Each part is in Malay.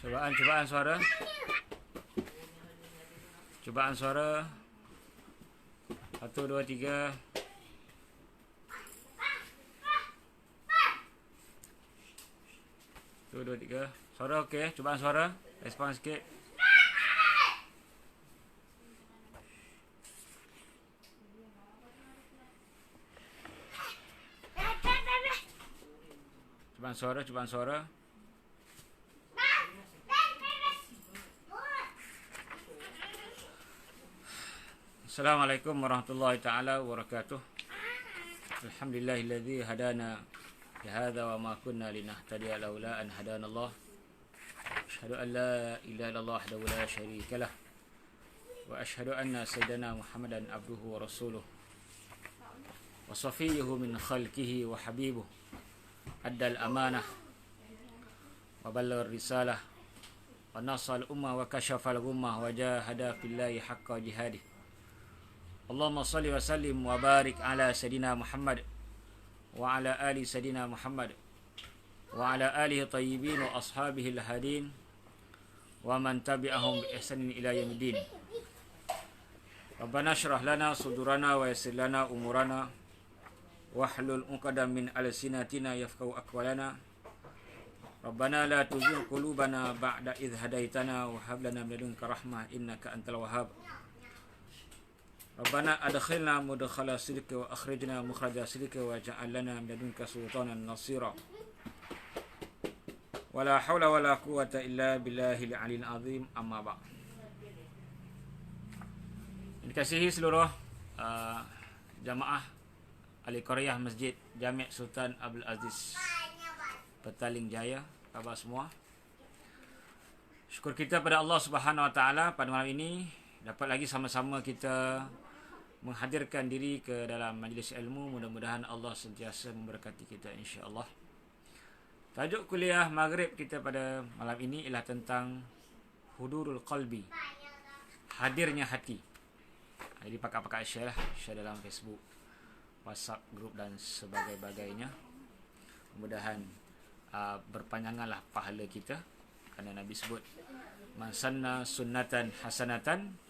Cubaan suara. Cubaan suara. 1 2 3. Satu, dua, tiga. Suara okey, cubaan suara. Respon sikit. Cubaan suara. Assalamualaikum warahmatullahi taala wabarakatuh. Alhamdulillahilladzi hadana li hadza wa ma kunna linahtadiya laula an hadanallah. Asyhadu an la ilaha illallah wahdahu la syarikalah wa asyhadu anna sayyidana Muhammadan abduhu wa rasuluh wa safiyyuhu min khalqihi wa habibuh. Addal amanah wa ballagha risalah wa nasal ummah wa kashafal ghummah wa jahada fillahi haqqa jihadih. Allahumma salli wa sallim wa barik ala Sayyidina Muhammad wa ala ali Sayyidina Muhammad wa ala alihi tayyibin wa ashabihi al-hadin wa man tabi'ahum bi ihsanin ila yaumiddin. Rabbana shrah lana sudurana wa yassir lana umurana wahlul 'uqdatam min alsinatina yafqahu aqwalana. Rabbana la tuzigh qulubana ba'da idh hadaitana wa hab lana min ladunka rahmah innaka antal wahhab. Rabbana adkhilna mudkhala sidqi wa akhrijna mukhraja sidqi wa ja'al lana min ladunka sultanan nasira. Wala haula wala quwwata illa billahil aliyil azim. Amma ba'd. Dikasihi seluruh jamaah ahli Qaryah Masjid Jami' Sultan Abdul Aziz Petaling Jaya, khabar semua. Syukur kita pada Allah Subhanahu wa taala pada malam ini dapat lagi sama-sama kita menghadirkan diri ke dalam majlis ilmu. Mudah-mudahan Allah sentiasa memberkati kita, insya-Allah. Tajuk kuliah Maghrib kita pada malam ini ialah tentang hudurul qalbi, hadirnya hati. Jadi pakai share lah, share dalam Facebook, WhatsApp, grup dan sebagainya. Mudah-mudahan berpanjanganlah pahala kita, kerana Nabi sebut man sanna sunnatan hasanatan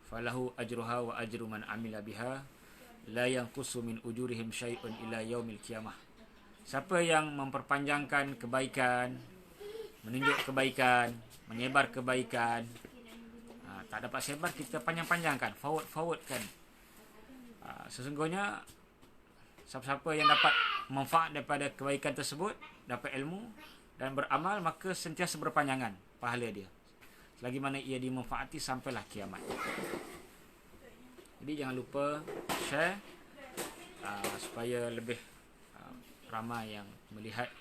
falahu ajruha wa ajru man amila biha la yanqusu min ujurihim syai'un ila yaumil qiyamah. Siapa yang memperpanjangkan kebaikan, menunjuk kebaikan, menyebar kebaikan, tak dapat sebar, kita panjang-panjangkan, forward-kan. Sesungguhnya siapa-siapa yang dapat manfaat daripada kebaikan tersebut, dapat ilmu dan beramal, maka sentiasa berpanjangan pahala dia, selagi mana ia dimanfaati sampailah kiamat. Jadi jangan lupa share supaya lebih ramai yang melihat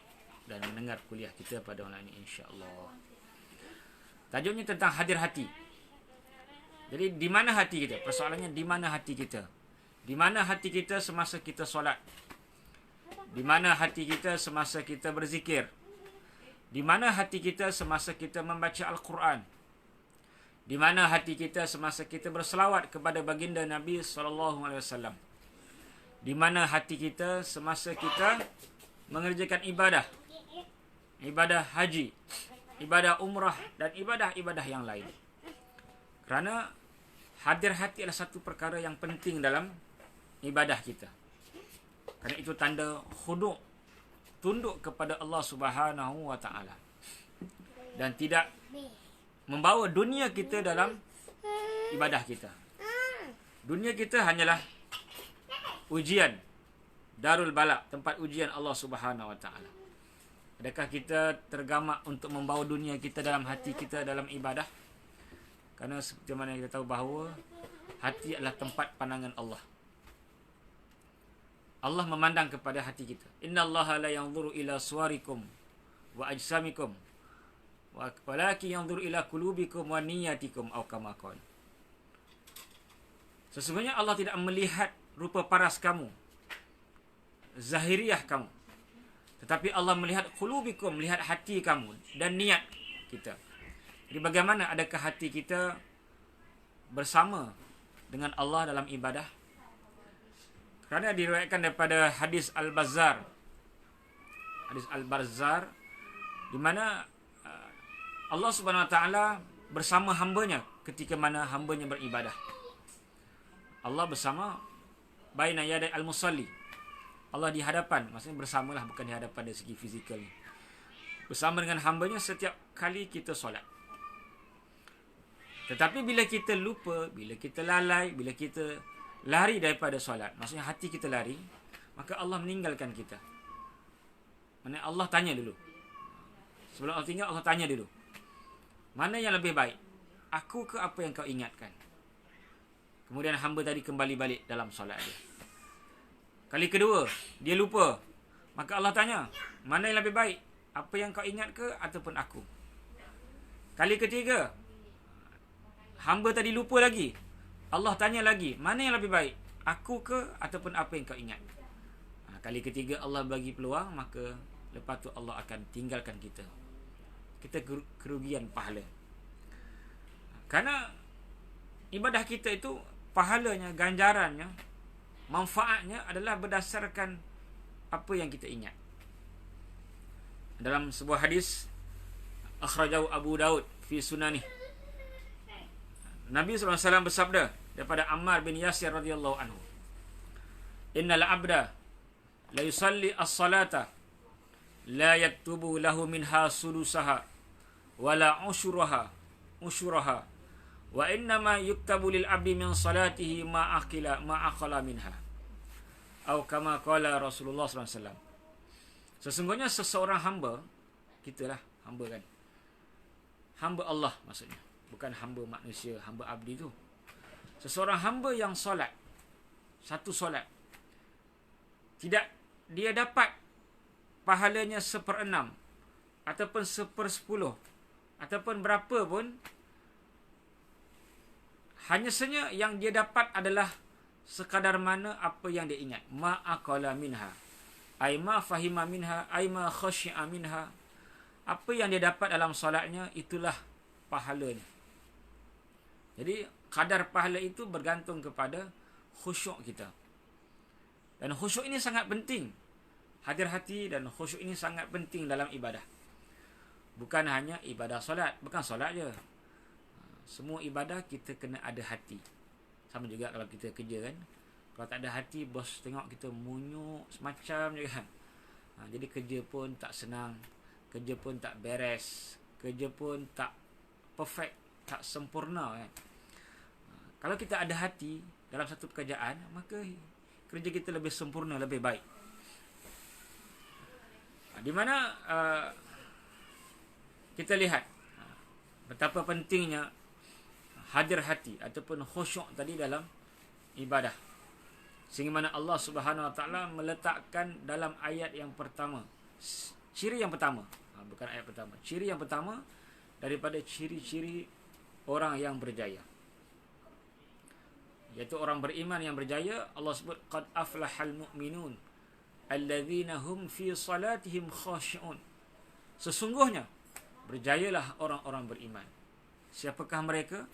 dan mendengar kuliah kita pada malam ini, insya-Allah. Tajuknya tentang hadir hati. Jadi di mana hati kita? Persoalannya di mana hati kita? Di mana hati kita semasa kita solat? Di mana hati kita semasa kita berzikir? Di mana hati kita semasa kita membaca Al-Quran? Di mana hati kita semasa kita berselawat kepada baginda Nabi SAW? Di mana hati kita semasa kita mengerjakan ibadah, ibadah haji, ibadah umrah dan ibadah-ibadah yang lain? Kerana hadir hati adalah satu perkara yang penting dalam ibadah kita. Kerana itu tanda khudu', tunduk kepada Allah Subhanahu wa taala, dan tidak membawa dunia kita dalam ibadah kita. Dunia kita hanyalah ujian, darul bala, tempat ujian Allah Subhanahu wa taala. Adakah kita tergamak untuk membawa dunia kita dalam hati kita dalam ibadah? Kerana seperti mana kita tahu bahawa hati adalah tempat pandangan Allah. Allah memandang kepada hati kita. Innallaha la yanzuru ila suwarikum wa ajsamikum walakin yanzuru ila qulubikum wa niyyatikum aw kama qala. Sesungguhnya Allah tidak melihat rupa paras kamu, zahiriah kamu, tetapi Allah melihat qulubikum, melihat hati kamu dan niat kita. Jadi bagaimana adakah hati kita bersama dengan Allah dalam ibadah? Kerana diriwayatkan daripada hadis Al-Bazzar, di mana Allah Subhanahu Wa Taala bersama hambanya ketika mana hambanya beribadah. Allah bersama baina yaday al-musalli. Allah di hadapan, maksudnya bersamalah, bukan di hadapan dari segi fizikal. Bersama dengan hambanya setiap kali kita solat. Tetapi bila kita lupa, bila kita lalai, bila kita lari daripada solat, maksudnya hati kita lari, maka Allah meninggalkan kita. Maksudnya Allah tanya dulu. Sebelum Allah tinggal, Allah tanya dulu. Mana yang lebih baik? Aku ke apa yang kau ingatkan? Kemudian hamba tadi kembali balik dalam solat dia. Kali kedua, dia lupa. Maka Allah tanya, mana yang lebih baik? Apa yang kau ingat ke ataupun aku? Kali ketiga, hamba tadi lupa lagi. Allah tanya lagi, mana yang lebih baik? Aku ke ataupun apa yang kau ingat? Kali ketiga Allah bagi peluang, maka lepas tu Allah akan tinggalkan kita. Kita kerugian pahala. Karena ibadah kita itu pahalanya, ganjarannya, manfaatnya adalah berdasarkan apa yang kita ingat. Dalam sebuah hadis akhrajahu Abu Daud fi sunanih, Nabi SAW bersabda daripada Ammar bin Yasir radhiyallahu anhu, innal abda la yusalli as-salata la yaktubu lahu minha sulusaha wala usyuraha wa innama yuktabu lil abdi min salatihi ma aqala minha, atau kama qala Rasulullah sallallahu alaihi wasallam. Sesungguhnya seseorang hamba, kita lah hamba kan, hamba Allah maksudnya, bukan hamba manusia, hamba abdi tu. Seseorang hamba yang solat, satu solat, tidak dia dapat pahalanya 1/6 ataupun 1/10 ataupun berapa pun, hanya saja yang dia dapat adalah sekadar mana apa yang dia ingat. Ma aqala minha, ay ma fahima minha, ay ma khashi'a minha. Apa yang dia dapat dalam solatnya, itulah pahalanya. Jadi kadar pahala itu bergantung kepada khusyuk kita. Dan khusyuk ini sangat penting. Hadir hati dan khusyuk ini sangat penting dalam ibadah. Bukan hanya ibadah solat, bukan solat je. Semua ibadah kita kena ada hati. Sama juga kalau kita kerja kan. Kalau tak ada hati, bos tengok kita munyuk semacam je kan. Jadi kerja pun tak senang, kerja pun tak beres, kerja pun tak perfect, tak sempurna kan. Kalau kita ada hati dalam satu pekerjaan, maka kerja kita lebih sempurna, lebih baik. Di mana kita lihat betapa pentingnya hadir hati ataupun khusyuk tadi dalam ibadah. Sehingga mana Allah Subhanahu Wa Taala meletakkan dalam ayat yang pertama, ciri yang pertama, bukan ayat pertama, ciri yang pertama daripada ciri-ciri orang yang berjaya, iaitu orang beriman yang berjaya. Allah sebut qad aflahal mu'minun alladzina hum fi salatihim khashi'un. Sesungguhnya berjayalah orang-orang beriman. Siapakah mereka?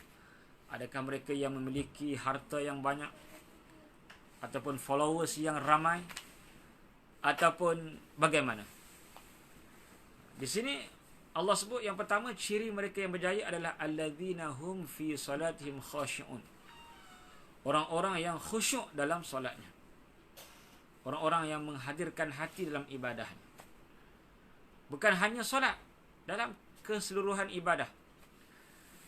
Adakah mereka yang memiliki harta yang banyak, ataupun followers yang ramai, ataupun bagaimana? Di sini Allah sebut yang pertama, ciri mereka yang berjaya adalah alladzina hum fi salatihim khashi'un. Orang-orang yang khusyuk dalam solatnya. Orang-orang yang menghadirkan hati dalam ibadahnya. Bukan hanya solat, dalam keseluruhan ibadah.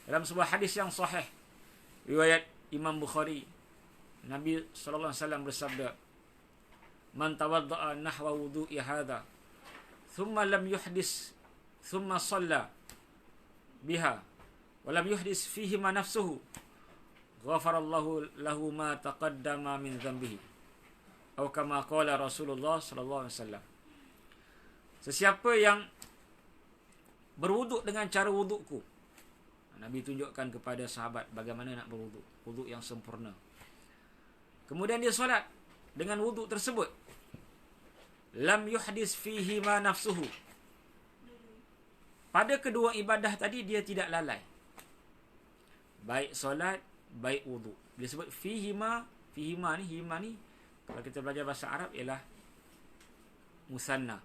Dalam sebuah hadis yang sahih, riwayat Imam Bukhari, Nabi sallallahu alaihi wasallam bersabda, "Man tawadda'a nahwa wudu'i hadha, thumma lam yuhdis, thumma shalla biha, wa lam yuhdis fihi ma nafsuhu, ghafarallahu lahu ma taqaddama min dhanbihi." Atau kama qala Rasulullah sallallahu alaihi wasallam. Sesiapa yang berwuduk dengan cara wudukku, Nabi tunjukkan kepada sahabat bagaimana nak berwuduk, wuduk yang sempurna. Kemudian dia solat dengan wuduk tersebut, lam yuhdis fihi ma nafsuhu. Pada kedua ibadah tadi dia tidak lalai, baik solat, baik wuduk. Dia sebut fihi ma ni kalau kita belajar bahasa Arab ialah musanna,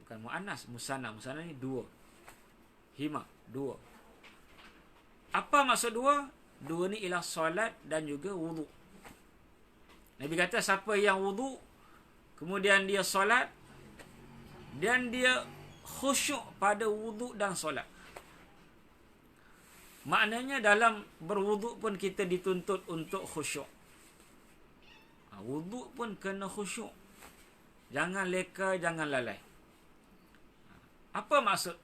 bukan muannas. Musanna ni dua. Hima, dua. Apa maksud dua? Dua ni ialah solat dan juga wudu. Nabi kata siapa yang wudu, kemudian dia solat, dan dia khusyuk pada wudu dan solat. Maknanya dalam berwudu pun kita dituntut untuk khusyuk. Wudu pun kena khusyuk. Jangan leka, jangan lalai. Apa maksud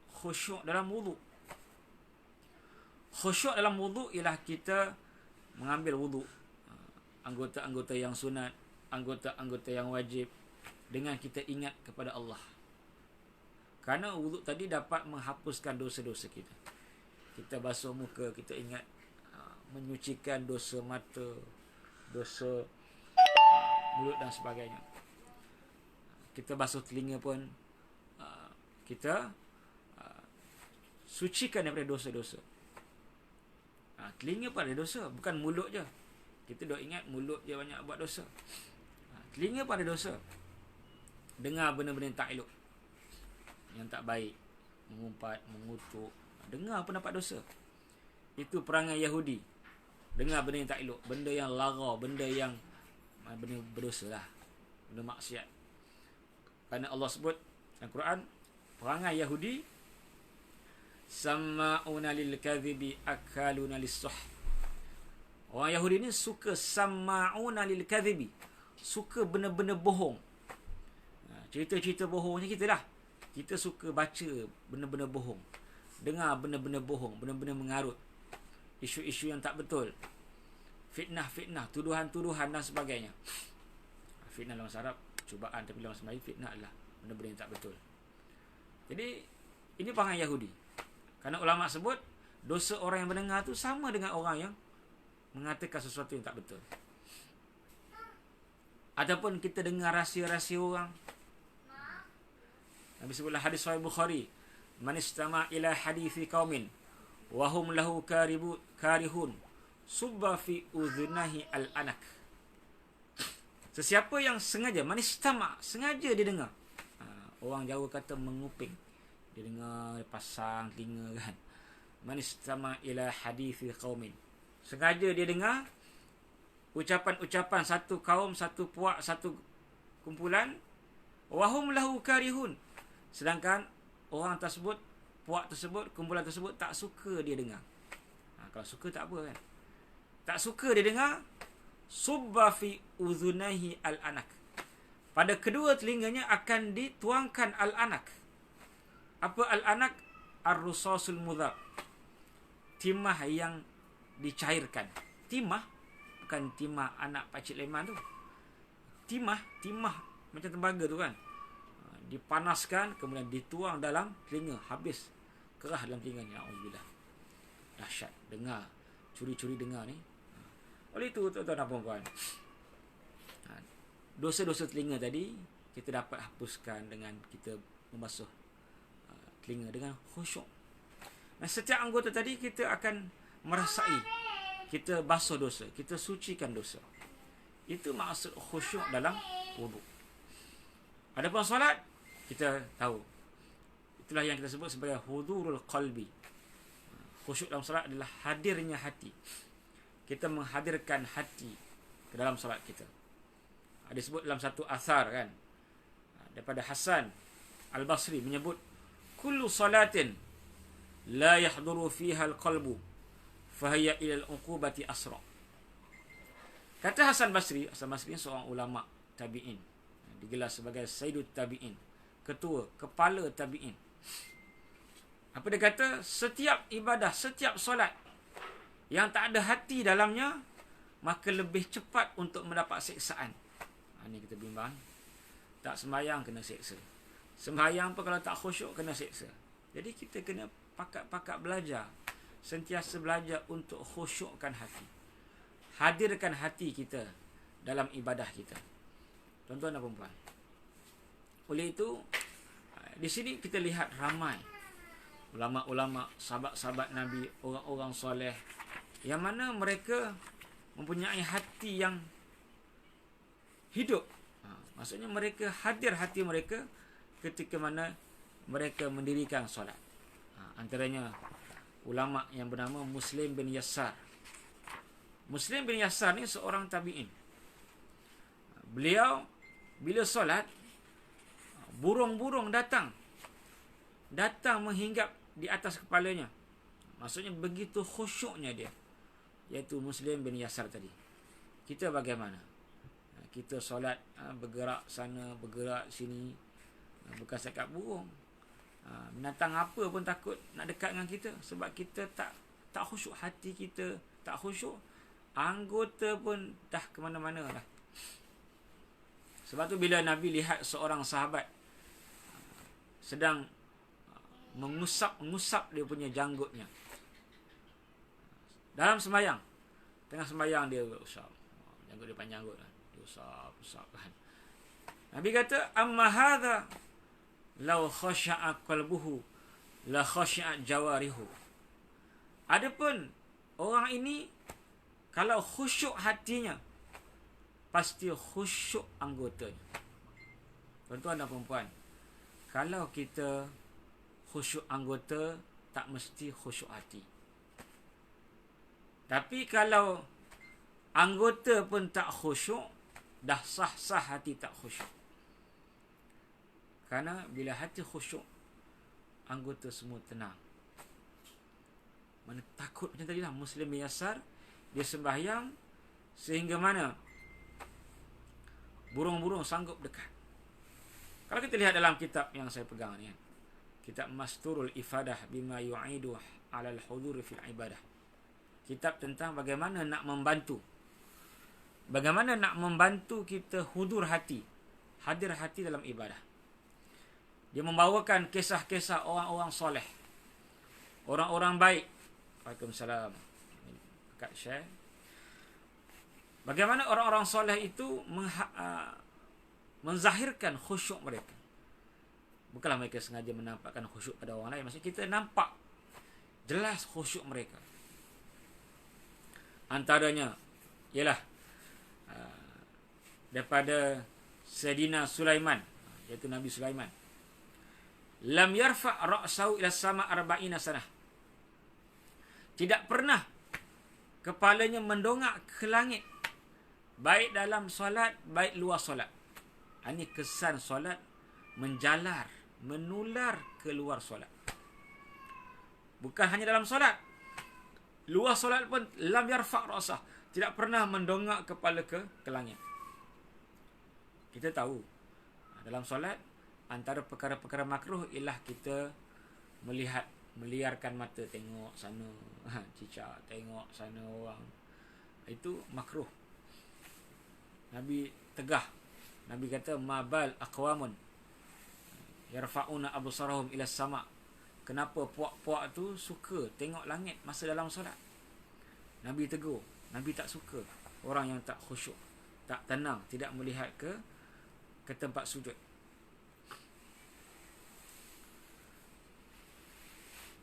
khusyuk dalam wudu? Khusyuk dalam wudu ialah kita mengambil wudu, anggota-anggota yang sunat, anggota-anggota yang wajib, dengan kita ingat kepada Allah. Kerana wudu tadi dapat menghapuskan dosa-dosa kita. Kita basuh muka, kita ingat menyucikan dosa mata, dosa mulut dan sebagainya. Kita basuh telinga pun, kita sucikan daripada dosa-dosa. Telinga pun ada dosa, bukan mulut je. Kita dah ingat mulut je banyak buat dosa. Telinga pun ada dosa. Dengar benda-benda yang tak elok, yang tak baik, mengumpat, mengutuk, dengar pun dapat dosa. Itu perangai Yahudi. Dengar benda yang tak elok, benda yang lara, benda berdosa lah, benda maksiat. Kerana Allah sebut dalam Quran, perangai Yahudi, samma'una lil kadhibi akaluna lis-suh. Orang Yahudi ni suka samma'una lil kadhibi, suka benda-benda bohong. Cerita-cerita bohong macam kita lah. Kita suka baca benda-benda bohong, dengar benda-benda bohong, benda-benda mengarut, isu-isu yang tak betul, fitnah-fitnah, tuduhan-tuduhan dan sebagainya. Fitnah dalam bahasa Arab cubaan, tapi dalam bahasa Melayu fitnah adalah benda-benda yang tak betul. Jadi ini perangai Yahudi. Kerana ulama sebut dosa orang yang mendengar tu sama dengan orang yang mengatakan sesuatu yang tak betul. Ataupun kita dengar rahsia-rahsia orang. Nabi sebutlah hadis Sahih Bukhari, man istama' ila hadithi qaumin wa hum lahu karihun subba fi udhunahi al-anak. Sesiapa yang sengaja, man istama', sengaja dia dengar. Orang Jawa kata menguping. Dia dengar, dia pasang telinga kan. Man istama' ila hadithi qaumin. Sengaja dia dengar ucapan-ucapan satu kaum, satu puak, satu kumpulan, wa hum lahu karihun. Sedangkan orang tersebut, puak tersebut, kumpulan tersebut tak suka dia dengar. Kalau suka tak apa kan. Tak suka dia dengar, subba fi udhunahi al-anak. Pada kedua telinganya akan dituangkan al-anak. Apa al-anak? Ar-rusasul mudhab. Timah yang dicairkan. Timah bukan timah anak Pakcik Leman tu. Timah macam tembaga tu kan. Dipanaskan, kemudian dituang dalam telinga, habis kerah dalam telinganya. Alhamdulillah, dahsyat. Dengar, curi-curi dengar ni. Oleh itu tuan-tuan dan puan-puan, dosa-dosa telinga tadi kita dapat hapuskan dengan kita membasuh telinga dengan khusyuk. Dan setiap anggota tadi kita akan merasai kita basuh dosa, kita sucikan dosa. Itu maksud khusyuk dalam wudu. Adapun solat, kita tahu, itulah yang kita sebut sebagai hudurul qalbi. Khusyuk dalam solat adalah hadirnya hati. Kita menghadirkan hati ke dalam solat kita. Ada sebut dalam satu asar kan, daripada Hasan Al-Basri menyebut, kullu salatin la yahduru fiha al-qalbu fahiya ila al-uqubati asra. Kata Hasan Basri ni seorang ulama tabi'in, digelar sebagai Sayyidut Tabi'in, ketua, kepala tabi'in. Apa dia kata? Setiap ibadah, setiap solat yang tak ada hati dalamnya, maka lebih cepat untuk mendapat siksaan. Ini kita bimbang. Tak sembahyang kena siksa. Sembahyang pun kalau tak khusyuk kena siksa. Jadi kita kena pakat-pakat belajar, sentiasa belajar untuk khusyukkan hati. Hadirkan hati kita dalam ibadah kita. Tuan-tuan dan puan-puan. Oleh itu, di sini kita lihat ramai ulama-ulama, sahabat-sahabat Nabi, orang-orang soleh, yang mana mereka mempunyai hati yang hidup. Maksudnya mereka hadir hati mereka ketika mana mereka mendirikan solat. Antaranya ulama yang bernama Muslim bin Yassar. Muslim bin Yassar ni seorang tabi'in. Beliau bila solat, burung-burung datang menghinggap di atas kepalanya. Maksudnya begitu khusyuknya dia, iaitu Muslim bin Yassar tadi. Kita bagaimana? Kita solat, bergerak sana, bergerak sini, bukan sekat burung. Binatang apa pun takut nak dekat dengan kita, sebab kita tak khusyuk. Hati kita tak khusyuk, anggota pun dah ke mana-mana lah. Sebab tu bila Nabi lihat seorang sahabat sedang mengusap dia punya janggutnya dalam sembahyang, tengah sembahyang dia usap, janggut dia panjang kot, dia usap kan. Nabi kata, amma hadha law khasha'a qalbuhu la khasha'a jawarihu. Adapun orang ini kalau khusyuk hatinya, pasti khusyuk anggotanya. Tuan-tuan dan puan-puan, kalau kita khusyuk anggota, tak mesti khusyuk hati. Tapi kalau anggota pun tak khusyuk, dah sah-sah hati tak khusyuk. Kerana bila hati khusyuk, anggota semua tenang. Mana takut macam tadi lah, Muslim bin Yassar, dia sembahyang sehingga mana burung-burung sanggup dekat. Kalau kita lihat dalam kitab yang saya pegang ni, kitab Masturul Ifadah bima yu'idu alal hudur fil ibadah, kitab tentang bagaimana nak membantu kita hudur hati, hadir hati dalam ibadah. Dia membawakan kisah-kisah orang-orang soleh, orang-orang baik. Waalaikumsalam. Kak share. Bagaimana orang-orang soleh itu menzahirkan khusyuk mereka. Bukanlah mereka sengaja menampakkan khusyuk pada orang lain. Maksudnya kita nampak jelas khusyuk mereka. Antaranya ialah daripada Sayyidina Sulaiman, iaitu Nabi Sulaiman. Lam yarfa' ra'sahu ila sama 40 sanah. Tidak pernah kepalanya mendongak ke langit, baik dalam solat, baik luar solat. Ini kesan solat menjalar, menular ke luar solat. Bukan hanya dalam solat, luar solat pun lam yarfa' ra'sah, tidak pernah mendongak kepala ke langit. Kita tahu dalam solat antara perkara-perkara makruh ialah kita meliarkan mata, tengok sana, cicak, tengok sana orang. Itu makruh. Nabi tegah. Nabi kata, mabal aqwamun yarfa'una absarahum ila sama. Kenapa puak-puak tu suka tengok langit masa dalam solat? Nabi tegur. Nabi tak suka orang yang tak khusyuk, tak tenang, tidak melihat ke tempat sujud.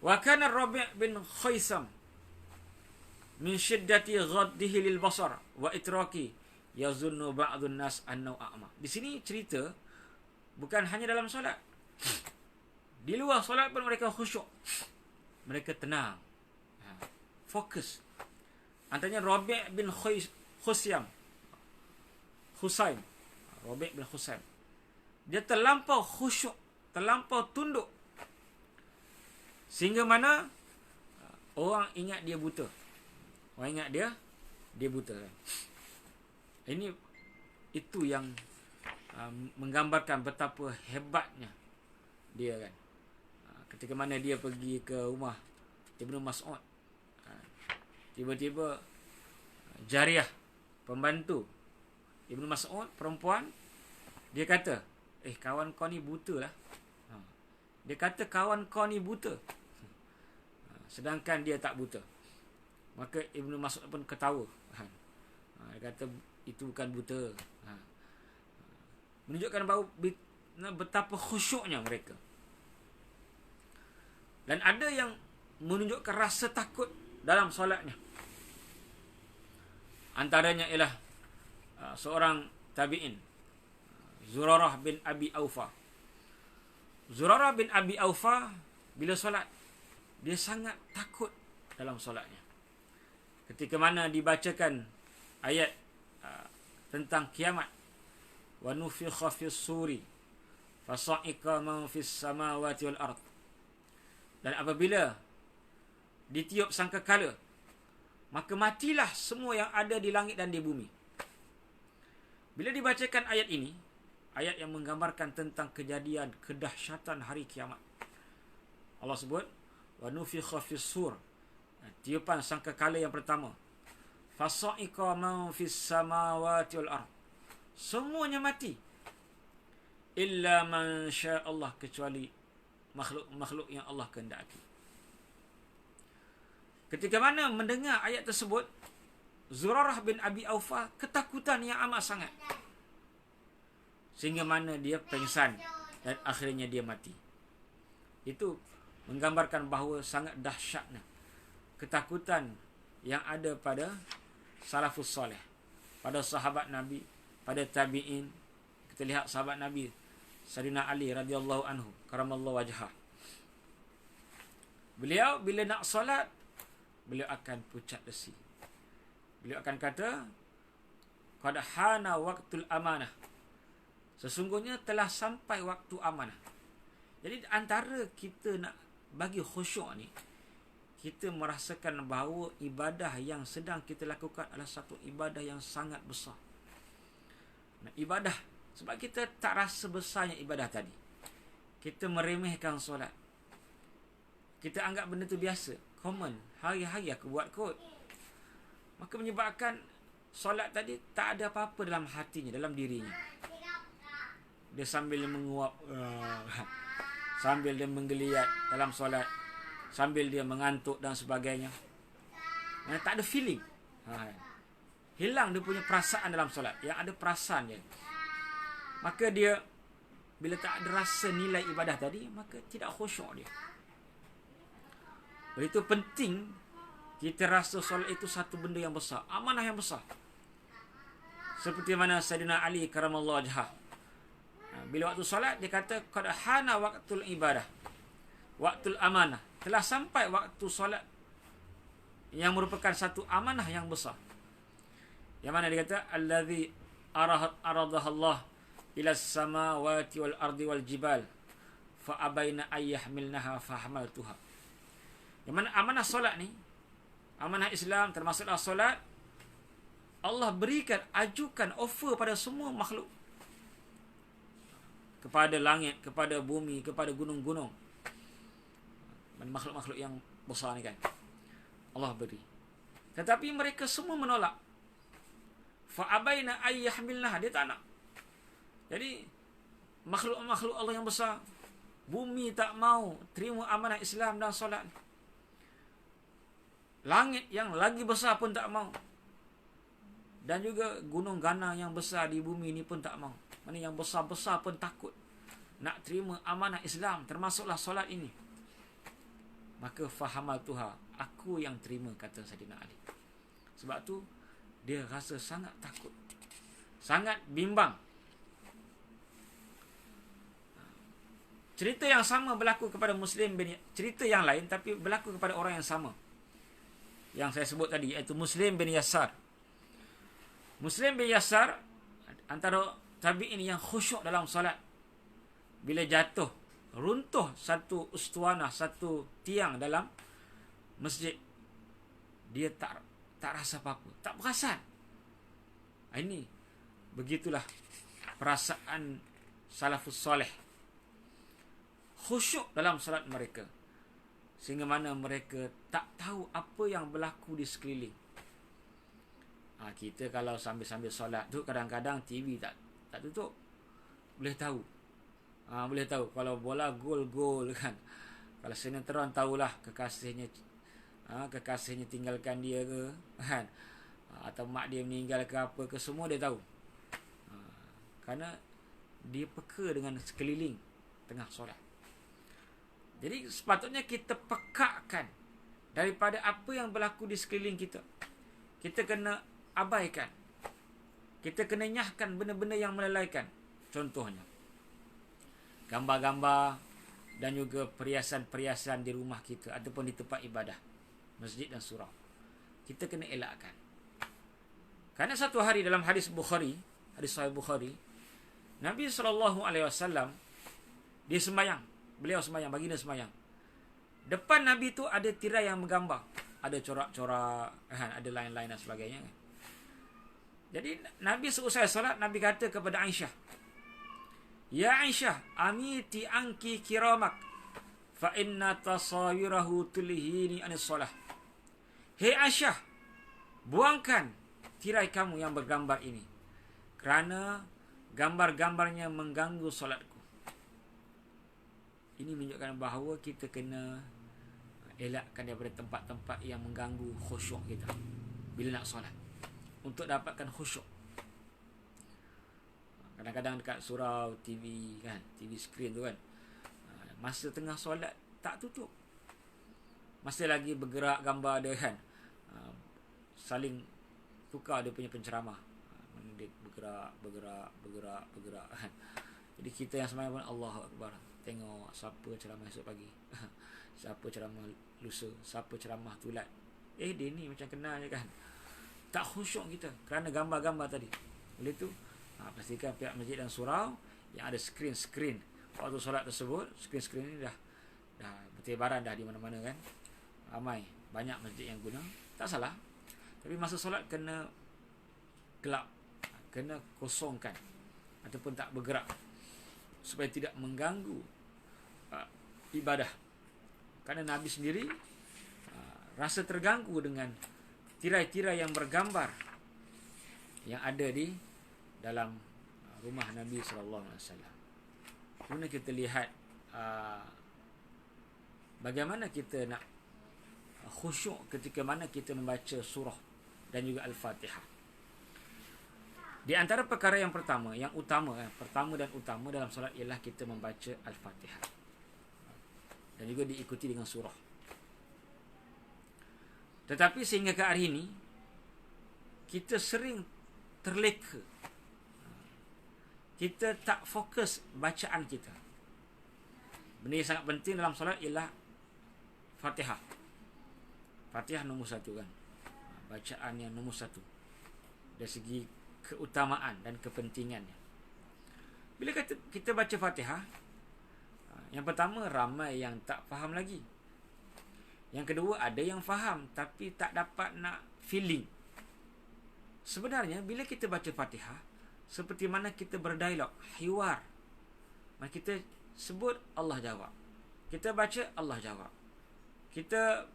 Wa kana Rabi' bin Khaisam min shiddati ghaddihi lil basar wa itraki yazunnu ba'dun nas annahu a'ma. Di sini cerita bukan hanya dalam solat. Di luar solat pun mereka khusyuk. Mereka tenang. Fokus. Antaranya Rabi' bin Husaim. Rabi' bin Husaim. Dia terlampau khusyuk, terlampau tunduk, sehingga mana orang ingat dia buta. Orang ingat dia buta. Itu yang menggambarkan betapa hebatnya dia kan. Ketika mana dia pergi ke rumah Ibnu Mas'ud, tiba-tiba Jariyah, pembantu Ibnu Mas'ud, perempuan, dia kata, kawan kau ni buta lah. Dia kata kawan kau ni buta, sedangkan dia tak buta. Maka Ibnu Mas'ud pun ketawa. Dia kata itu bukan buta. Menunjukkan bahawa betapa khusyuknya mereka. Dan ada yang menunjukkan rasa takut dalam solatnya. Antaranya ialah seorang tabi'in, Zurarah bin Abi Aufa. Zurarah bin Abi Aufa bila solat, dia sangat takut dalam solatnya. Ketika mana dibacakan ayat tentang kiamat, wa nufikha fis suri fasa'iqa man fis samawati wal ard, dan apabila ditiup sangkakala, maka matilah semua yang ada di langit dan di bumi. Bila dibacakan ayat ini, ayat yang menggambarkan tentang kejadian kedahsyatan hari kiamat, Allah sebut wa nufikha fis sur, tiupan sangkakala yang pertama, fasa'iqa man fis samawati wal ard, semuanya mati, illa man syaa Allah, kecuali makhluk-makhluk yang Allah kehendaki. Ketika mana mendengar ayat tersebut, Zurarah bin Abi Aufa ketakutan yang amat sangat, sehingga mana dia pengsan dan akhirnya dia mati. Itu menggambarkan bahawa sangat dahsyatnya ketakutan yang ada pada salafus soleh, pada sahabat Nabi, pada tabi'in. Kita lihat sahabat Nabi Sayyidina Ali radhiyallahu anhu karamallahu wajhah. Beliau bila nak solat, beliau akan pucat besi. Beliau akan kata, qad hana waqtul amanah, sesungguhnya telah sampai waktu amanah. Jadi antara kita nak bagi khusyuk ni, kita merasakan bahawa ibadah yang sedang kita lakukan adalah satu ibadah yang sangat besar. Nah, ibadah, sebab kita tak rasa besarnya ibadah tadi, kita meremehkan solat. Kita anggap benda tu biasa, common, hari-hari aku buat kot. Maka menyebabkan solat tadi tak ada apa-apa dalam hatinya, dalam dirinya. Dia sambil menguap, sambil dia menggeliat dalam solat, sambil dia mengantuk dan sebagainya. Tak ada feeling. Hilang dia punya perasaan dalam solat. Yang ada perasaan dia. Maka dia, bila tak ada rasa nilai ibadah tadi, maka tidak khusyuk dia. Oleh itu penting kita rasa solat itu satu benda yang besar, amanah yang besar. Seperti mana Sayyidina Ali karamallahu wajhah, bila waktu solat dia kata qad hana waqtul ibadah, waqtul amanah, telah sampai waktu solat yang merupakan satu amanah yang besar. Yang mana dia kata allazi aradaha Allah ila samawati wal ardi wal jibal fa abaina ayyahmilnaha fa hamaltuha. Yang mana amanah solat ni, amanah Islam termasuklah solat, Allah berikan, ajukan, offer pada semua makhluk, kepada langit, kepada bumi, kepada gunung-gunung, makhluk-makhluk yang besar ni kan, Allah beri. Tetapi mereka semua menolak. Fa'abaina ayyahmilnaha, dia tak nak. Jadi makhluk-makhluk Allah yang besar, bumi tak mau terima amanah Islam dan solat. Langit yang lagi besar pun tak mau. Dan juga gunung ganang yang besar di bumi ni pun tak mau. Mana yang besar-besar pun takut nak terima amanah Islam, termasuklah solat ini. Maka fahamal Tuhan, aku yang terima, kata Sayyidina Ali. Sebab tu dia rasa sangat takut, sangat bimbang. Cerita yang sama berlaku kepada Muslim bin, cerita yang lain tapi berlaku kepada orang yang sama yang saya sebut tadi, iaitu Muslim bin Yasar. Muslim bin Yasar antara tabi'in yang khusyuk dalam solat. Bila jatuh, runtuh satu ustuanah, satu tiang dalam masjid, dia tak rasa apa-apa, tak perasan. Ini begitulah perasaan salafus soleh, khusyuk dalam solat mereka, sehingga mana mereka tak tahu apa yang berlaku di sekeliling. Kita kalau sambil-sambil solat tu, kadang-kadang TV tak tutup, boleh tahu. Boleh tahu kalau bola gol kan. Kalau sinetron tahulah kekasihnya tinggalkan dia ke kan, atau mak dia meninggal ke apa ke, semua dia tahu. Kerana dia peka dengan sekeliling tengah solat. Jadi sepatutnya kita pekakan daripada apa yang berlaku di sekeliling kita. Kita kena abaikan. Kita kena nyahkan benda-benda yang melalaikan. Contohnya gambar-gambar dan juga perhiasan-perhiasan di rumah kita ataupun di tempat ibadah, masjid dan surau. Kita kena elakkan. Karena satu hari dalam hadis Bukhari, hadis Sahih Bukhari, Nabi SAW dia sembahyang. Beliau sembahyang, baginda sembahyang. Depan Nabi tu ada tirai yang menggambar, ada corak-corak, ada lain-lain dan sebagainya. Jadi Nabi seusai solat, Nabi kata kepada Aisyah, "Ya Aisyah, amiti anki kiramak, fa inna tasawirahu tulhini anis solah." Hei Aisyah, buangkan tirai kamu yang bergambar ini, kerana gambar-gambarnya mengganggu solatku. Ini menunjukkan bahawa kita kena elakkan daripada tempat-tempat yang mengganggu khusyuk kita bila nak solat, untuk dapatkan khusyuk. Kadang-kadang dekat surau TV kan, TV screen tu kan, masa tengah solat tak tutup, masih lagi bergerak gambar dia kan, saling tukar dia punya penceramah, dia bergerak kan. Jadi kita yang sembahyang pun Allahu Akbar, tengok siapa ceramah esok pagi, siapa ceramah lusa, siapa ceramah tulat. Dia ni macam kenal je kan. Tak khusyuk kita kerana gambar-gambar tadi. Oleh tu pastikan pihak masjid dan surau yang ada skrin-skrin waktu solat tersebut, skrin-skrin ni dah bertebaran dah di mana-mana kan. Ramai, banyak masjid yang guna. Tak salah. Tapi masa solat kena gelap, kena kosongkan ataupun tak bergerak supaya tidak mengganggu ibadah. Kerana Nabi sendiri rasa terganggu dengan tirai-tirai yang bergambar yang ada di dalam rumah Nabi SAW. Kemudian kita lihat bagaimana kita nak khusyuk ketika mana kita membaca surah dan juga Al-Fatihah. Di antara perkara yang pertama, yang utama, pertama dan utama dalam solat ialah kita membaca Al-Fatihah dan juga diikuti dengan surah. Tetapi sehingga ke hari ini kita sering terleka, kita tak fokus bacaan kita. Benda yang sangat penting dalam solat ialah Fatihah. Fatihah nombor satu kan, bacaan yang nombor satu dari segi keutamaan dan kepentingannya. Bila kita baca Fatihah, yang pertama, ramai yang tak faham lagi. Yang kedua, ada yang faham tapi tak dapat nak feeling. Sebenarnya bila kita baca Fatihah, seperti mana kita berdialog, hiwar. Maka kita sebut, Allah jawab. Kita baca, Allah jawab. Kita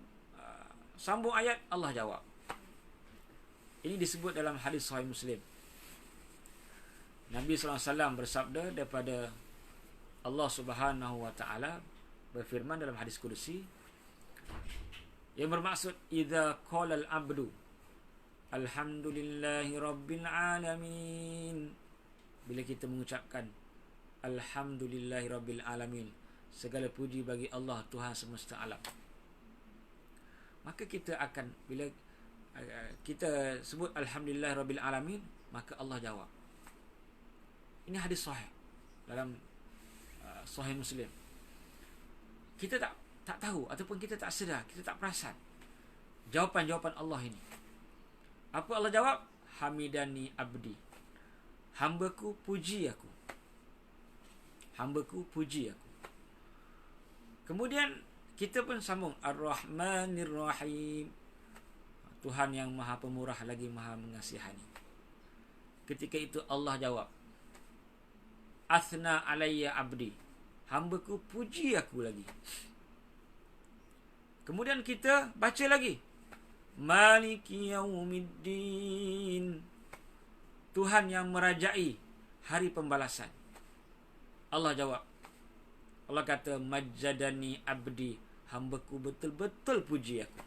sambung ayat, Allah jawab. Ini disebut dalam hadis Sahih Muslim. Nabi SAW bersabda daripada Allah Subhanahu Wa Taala, berfirman dalam hadis Qudsi yang bermaksud, idza qala al-abdu alhamdulillahi rabbil alamin. Bila kita mengucapkan alhamdulillahi rabbil alamin, segala puji bagi Allah Tuhan semesta alam, maka kita akan, bila kita sebut alhamdulillah rabbil alamin, maka Allah jawab. Ini hadis sahih dalam Sahih Muslim. Kita tak tahu ataupun kita tak sedar, kita tak perasan jawapan-jawapan Allah ini. Apa Allah jawab? Hamidani abdi, hambaku puji aku. Hambaku puji aku. Kemudian kita pun sambung Ar-Rahmanir Rahim, Tuhan yang Maha Pemurah lagi Maha Mengasihani. Ketika itu Allah jawab, Athna alayya abdi, hambaku puji aku lagi. Kemudian kita baca lagi, Maliki yaumiddin, Tuhan yang merajai hari pembalasan. Allah jawab, Allah kata, Majjadani abdi, hambaku betul-betul puji aku.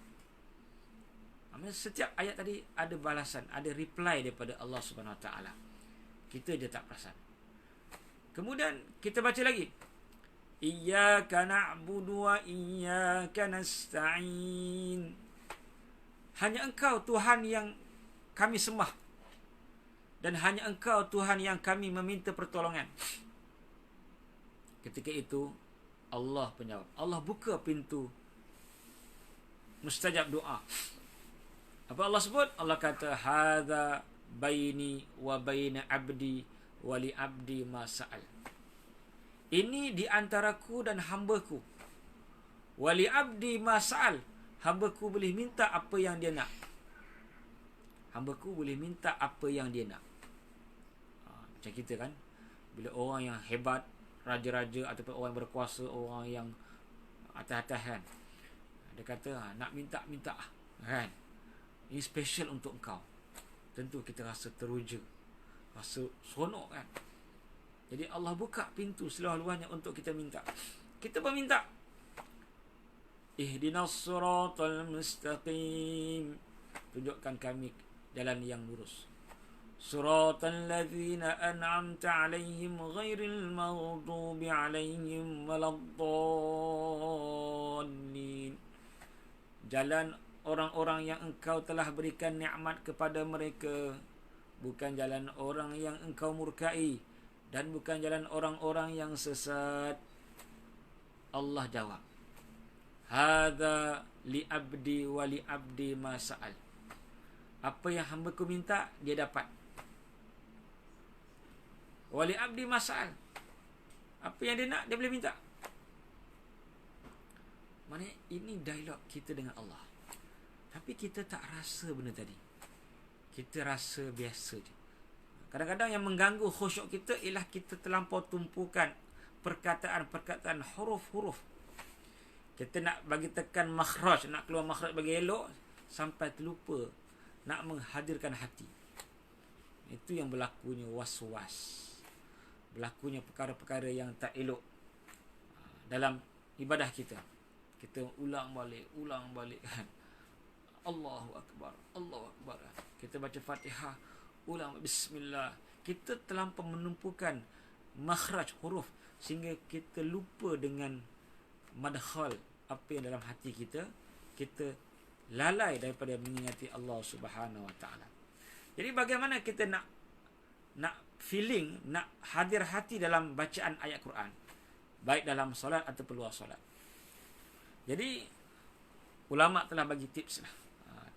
Setiap ayat tadi ada balasan, ada reply daripada Allah Subhanahu Wa Taala. Kita je tak perasan. Kemudian kita baca lagi, Iyyaka na'budu wa iyyaka nasta'in, hanya Engkau Tuhan yang kami sembah dan hanya Engkau Tuhan yang kami meminta pertolongan. Ketika itu Allah penjawab. Allah buka pintu mustajab doa. Apa Allah sebut? Allah kata, hadza baini wa baina abdi wa li abdi ma sa'al. Ini di antaraku dan hambaku. Wa li abdi ma sa'al. Hambaku boleh minta apa yang dia nak. Hambaku boleh minta apa yang dia nak. Macam kita kan, bila orang yang hebat, raja-raja ataupun orang yang berkuasa, orang yang atas-atas kan, dia kata, nak minta kan, ini special untuk engkau. Tentu kita rasa teruja, rasa seronok kan. Jadi Allah buka pintu seluas-luasnya untuk kita minta. Kita pun minta, ihdinas siratal mustaqim, tunjukkan kami jalan yang lurus. Siratal ladzina an'amta 'alaihim ghairil maghdubi 'alaihim waladdallin. Jalan orang-orang yang engkau telah berikan nikmat kepada mereka, bukan jalan orang yang engkau murkai, dan bukan jalan orang-orang yang sesat. Allah jawab, hadza li abdi wa li abdi ma sa'al. Apa yang hamba-Ku minta, dia dapat. Wa li abdi ma sa'al. Apa yang dia nak, dia boleh minta. Maksudnya ini dialog kita dengan Allah. Tapi kita tak rasa benda tadi. Kita rasa biasa je. Kadang-kadang yang mengganggu khusyuk kita ialah kita terlampau tumpukan perkataan-perkataan, huruf-huruf. Kita nak bagi tekan makhraj, nak keluar makhraj bagi elok, sampai terlupa nak menghadirkan hati. Itu yang berlakunya was-was, berlakunya perkara-perkara yang tak elok dalam ibadah kita. Kita ulang balik kan. Allahu Akbar, Allahu Akbar. Kita baca Fatihah, ulang bismillah. Kita terlampau menumpukan makhraj huruf sehingga kita lupa dengan madkhal, apa yang dalam hati kita. Kita lalai daripada mengingati Allah Subhanahu Wa Taala. Jadi bagaimana kita nak feeling, nak hadir hati dalam bacaan ayat Quran, baik dalam solat ataupun luar solat. Jadi ulama telah bagi tips lah.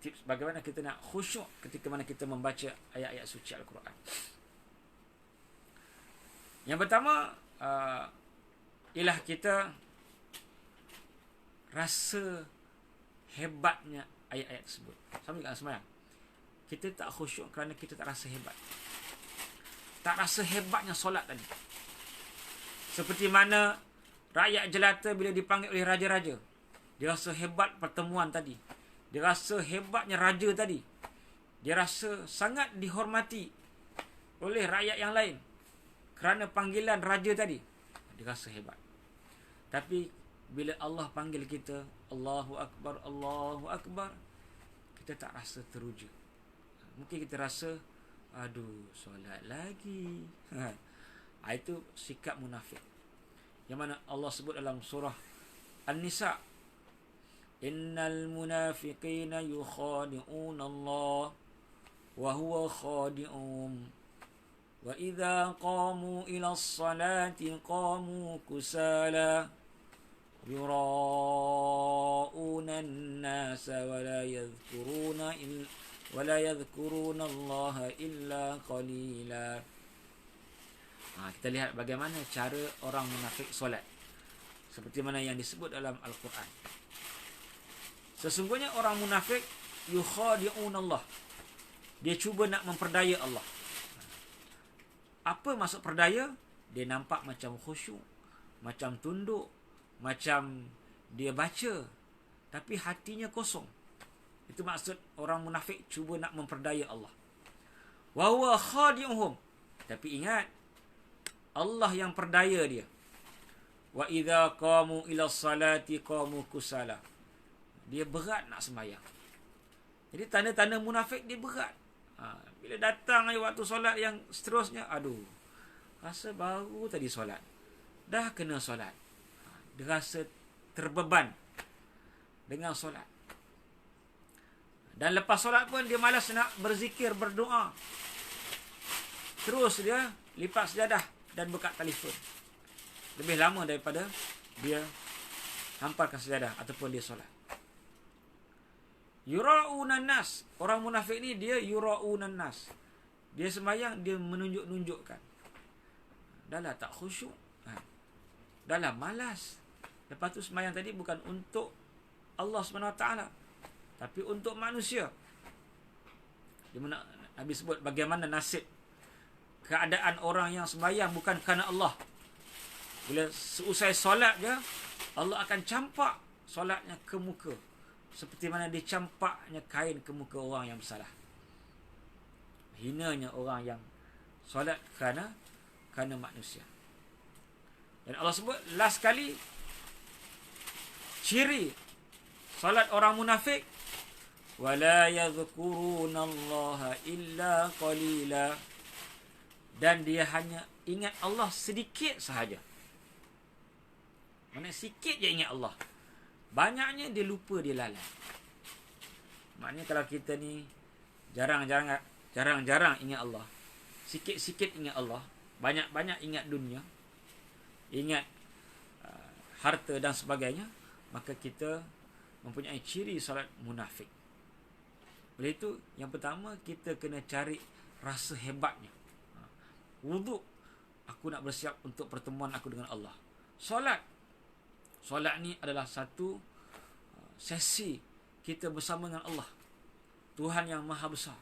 Tips bagaimana kita nak khusyuk ketika mana kita membaca ayat-ayat suci Al-Quran. Yang pertama ialah kita rasa hebatnya ayat-ayat tersebut. Sama juga semayang. Kita tak khusyuk kerana kita tak rasa hebat. Tak rasa hebatnya solat tadi. Seperti mana rakyat jelata bila dipanggil oleh raja-raja, dia rasa hebat pertemuan tadi. Dia rasa hebatnya raja tadi. Dia rasa sangat dihormati oleh rakyat yang lain kerana panggilan raja tadi. Dia rasa hebat. Tapi bila Allah panggil kita, Allahu Akbar, Allahu Akbar, kita tak rasa teruja. Mungkin kita rasa, aduh, solat lagi. Itu sikap munafik. Yang mana Allah sebut dalam surah An-Nisa, innal munafiqina yukhadi'una Allah wa huwa khadi'um wa idza qamu ila as-salati qamu kusala yura'una an-nasa wa la yadhkuruna Allah illa qalila. Kita lihat bagaimana cara orang munafik solat, seperti mana yang disebut dalam Al-Quran. Sesungguhnya orang munafik yukhadi'un Allah. Dia cuba nak memperdaya Allah. Apa maksud perdaya? Dia nampak macam khusyuk, macam tunduk, macam dia baca, tapi hatinya kosong. Itu maksud orang munafik cuba nak memperdaya Allah. Wa huwa khadi'uhum. Tapi ingat, Allah yang perdaya dia. Wa idza qamu ila salati qamu kusala. Dia berat nak sembahyang. Jadi tanda-tanda munafik dia berat. Bila datang waktu solat yang seterusnya, aduh, rasa baru tadi solat, dah kena solat. Dia rasa terbeban dengan solat. Dan lepas solat pun dia malas nak berzikir, berdoa. Terus dia lipat sejadah dan buka telefon. Lebih lama daripada dia hamparkan sejadah ataupun dia solat. Yura'unan nas. Orang munafik ni dia yura'unan nas. Dia sembahyang, dia menunjuk-nunjukkan. Dah lah tak khusyuk. Dah lah malas. Lepas tu sembahyang tadi bukan untuk Allah SWT, tapi untuk manusia. Nabi sebut bagaimana nasib keadaan orang yang sembahyang bukan kerana Allah. Bila seusai solat je, Allah akan campak solatnya ke muka, seperti mana dicampaknya kain ke muka orang yang bersalah. Hinanya orang yang solat kerana manusia. Dan Allah sebut last kali ciri solat orang munafik, wala yadhkurunallaha illa qalila, dan dia hanya ingat Allah sedikit sahaja. Mana sikit je ingat Allah, banyaknya dia lupa, dia lalai. Maknanya kalau kita ni jarang-jarang ingat Allah, sikit-sikit ingat Allah, banyak-banyak ingat dunia, ingat harta dan sebagainya, maka kita mempunyai ciri solat munafik. Oleh itu, yang pertama kita kena cari rasa hebatnya. Wuduk, aku nak bersiap untuk pertemuan aku dengan Allah. Solat ni adalah satu sesi kita bersama dengan Allah, Tuhan yang maha besar,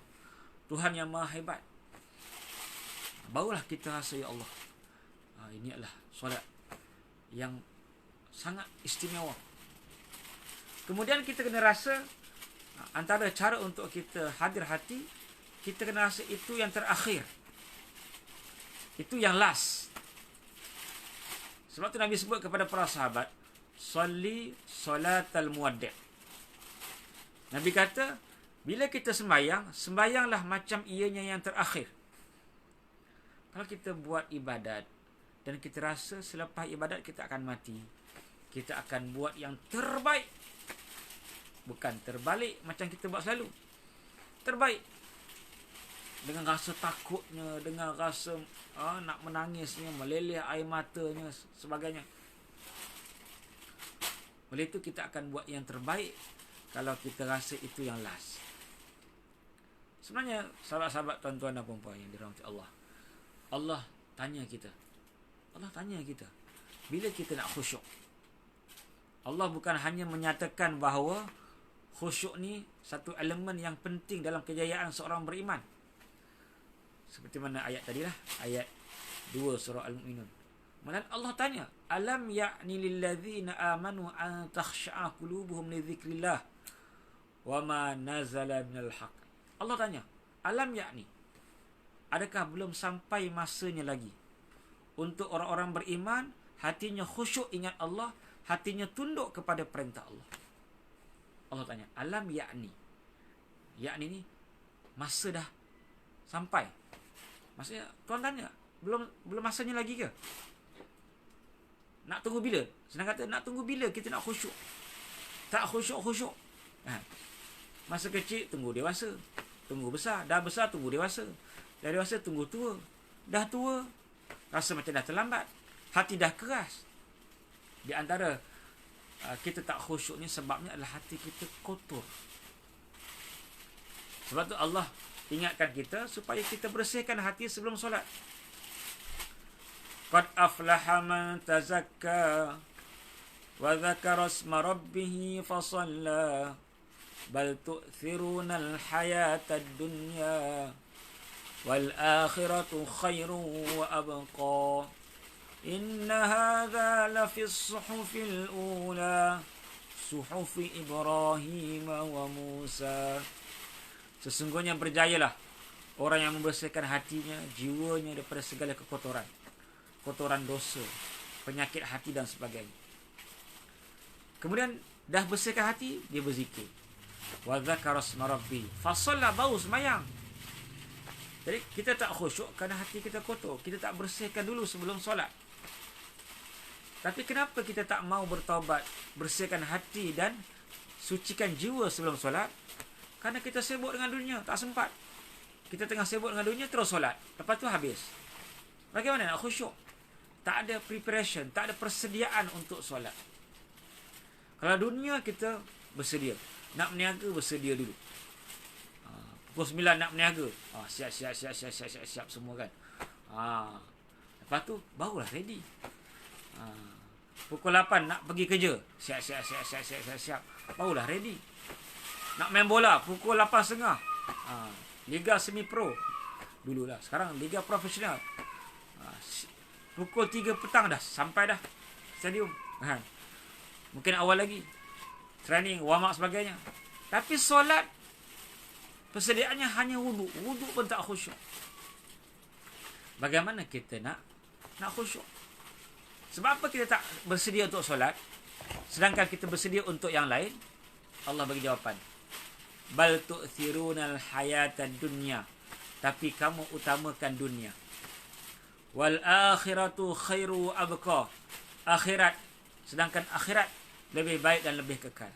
Tuhan yang maha hebat. Barulah kita rasa, ya Allah, ini adalah solat yang sangat istimewa. Kemudian kita kena rasa, antara cara untuk kita hadir hati, kita kena rasa itu yang terakhir, itu yang last. Sebab tu Nabi sebut kepada para sahabat, salli salatal muwaddi'. Nabi kata, bila kita sembahyanglah macam ianya yang terakhir. Kalau kita buat ibadat dan kita rasa selepas ibadat kita akan mati, kita akan buat yang terbaik. Bukan terbalik macam kita buat selalu. Terbaik. Dengan rasa takutnya, dengan rasa nak menangisnya, meleleh air matanya, sebagainya. Oleh itu kita akan buat yang terbaik kalau kita rasa itu yang last. Sebenarnya sahabat-sahabat, tuan-tuan dan puan-puan yang dirahmati Allah, Allah tanya kita, bila kita nak khusyuk. Allah bukan hanya menyatakan bahawa khusyuk ni satu elemen yang penting dalam kejayaan seorang beriman, seperti mana ayat tadilah, ayat 2 surah Al-Mu'minun. Malah Allah tanya, alam ya'ni lilladzina amanu an takhsha'a qulubuhum li dzikrillah wa ma nazala minal haq. Allah tanya, alam ya'ni, adakah belum sampai masanya lagi untuk orang-orang beriman hatinya khusyuk ingat Allah, hatinya tunduk kepada perintah Allah. Allah tanya, alam ya'ni. Ya'ni ni masa dah sampai. Maksudnya Tuhan tanya, belum masanya lagi ke? Nak tunggu bila? Senang kata, nak tunggu bila kita nak khusyuk? Tak khusyuk. Masa kecil tunggu dewasa, tunggu besar, dah besar tunggu dewasa, dah dewasa tunggu tua, dah tua rasa macam dah terlambat, hati dah keras. Di antara kita tak khusyuk ni sebabnya adalah hati kita kotor. Sebab tu Allah ingatkan kita supaya kita bersihkan hati sebelum solat. Qad aflaha man tazakka wa dzakara isma rabbih fasalla bal tu'thiruna al-hayata ad-dunya wal akhiratu khairun wa abqa. Inna hadza la fi as-suhufil ula suhufi Ibrahim wa Musa. Sesungguhnya berjayalah orang yang membersihkan hatinya, jiwanya daripada segala kekotoran, kotoran dosa, penyakit hati dan sebagainya. Kemudian dah bersihkan hati, dia berzikir. Wa dzakara isma rabbi fasalla, bau sembahyang. Jadi kita tak khusyuk kerana hati kita kotor, kita tak bersihkan dulu sebelum solat. Tapi kenapa kita tak mau bertaubat, bersihkan hati dan sucikan jiwa sebelum solat? Kerana kita sibuk dengan dunia, tak sempat. Kita tengah sibuk dengan dunia terus solat, lepas tu habis. Bagaimana nak khusyuk? tak ada preparation, tak ada persediaan untuk solat. Kalau dunia kita bersedia, nak berniaga bersedia dulu. Pukul 9 nak berniaga, siap semua kan. Lepas tu barulah ready. Pukul 8 nak pergi kerja, siap, barulah ready. Nak main bola pukul 8.30, Liga Semi Pro dululah. Sekarang Liga Profesional, pukul 3 petang dah sampai dah stadium. Mungkin awal lagi training, warm up sebagainya. Tapi solat persediaannya hanya wuduk. Wuduk pun tak khusyuk. Bagaimana kita nak khusyuk? Sebab apa kita tak bersedia untuk solat, sedangkan kita bersedia untuk yang lain? Allah bagi jawapan. Bal tu'thirunal hayatad dunya. Tapi kamu utamakan dunia. Wal akhiratu khairu abqa. Akhirat, sedangkan akhirat lebih baik dan lebih kekal.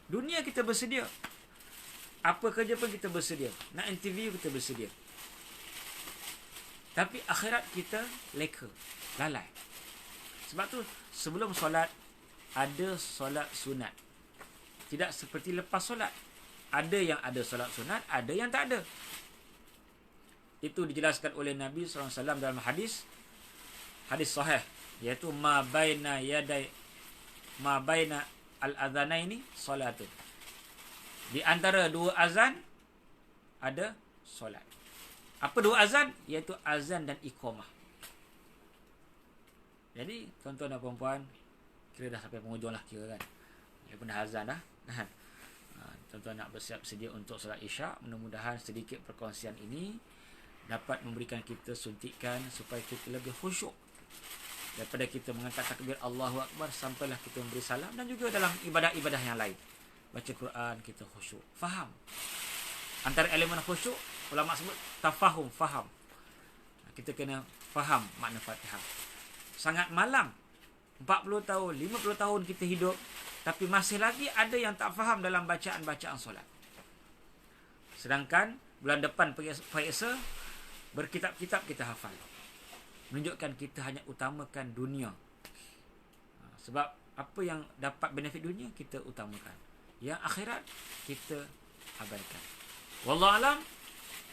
Dunia kita bersedia. Apa kerja pun kita bersedia. Nak interview kita bersedia. Tapi akhirat kita leka, lalai. Sebab tu sebelum solat ada solat sunat. Tidak seperti lepas solat. Ada yang ada solat sunat, ada yang tak ada. Itu dijelaskan oleh Nabi SAW dalam hadis sahih, iaitu ma baina al-adhanaini solatun. Di antara dua azan ada solat. Apa dua azan? Iaitu azan dan iqamah. Jadi tuan-tuan dan puan-puan, kira dah sampai penghujung lah kira kan. Dia pun dah azan dah. Tuan-tuan nak bersiap sedia untuk solat Isyak. Mudah-mudahan sedikit perkongsian ini dapat memberikan kita suntikan supaya kita lebih khusyuk. Daripada kita mengangkat takbir Allahu Akbar sampailah kita memberi salam, dan juga dalam ibadah-ibadah yang lain. Baca Quran kita khusyuk, faham. Antara elemen khusyuk, ulama sebut tafahum, faham. Kita kena faham makna Fatihah. Sangat malang, 40 tahun, 50 tahun kita hidup, tapi masih lagi ada yang tak faham dalam bacaan-bacaan solat. Sedangkan bulan depan periksa, berkitab-kitab kita hafal. Menunjukkan kita hanya utamakan dunia. Sebab apa yang dapat benefit dunia kita utamakan. Yang akhirat kita abaikan. Wallahu alam.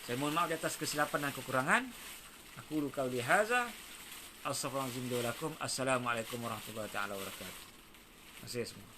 Saya mohon maaf di atas kesilapan dan kekurangan. Aku qauli hadza. Astaghfirullahaladzim. Assalamualaikum warahmatullahi wabarakatuh. Terima kasih semua.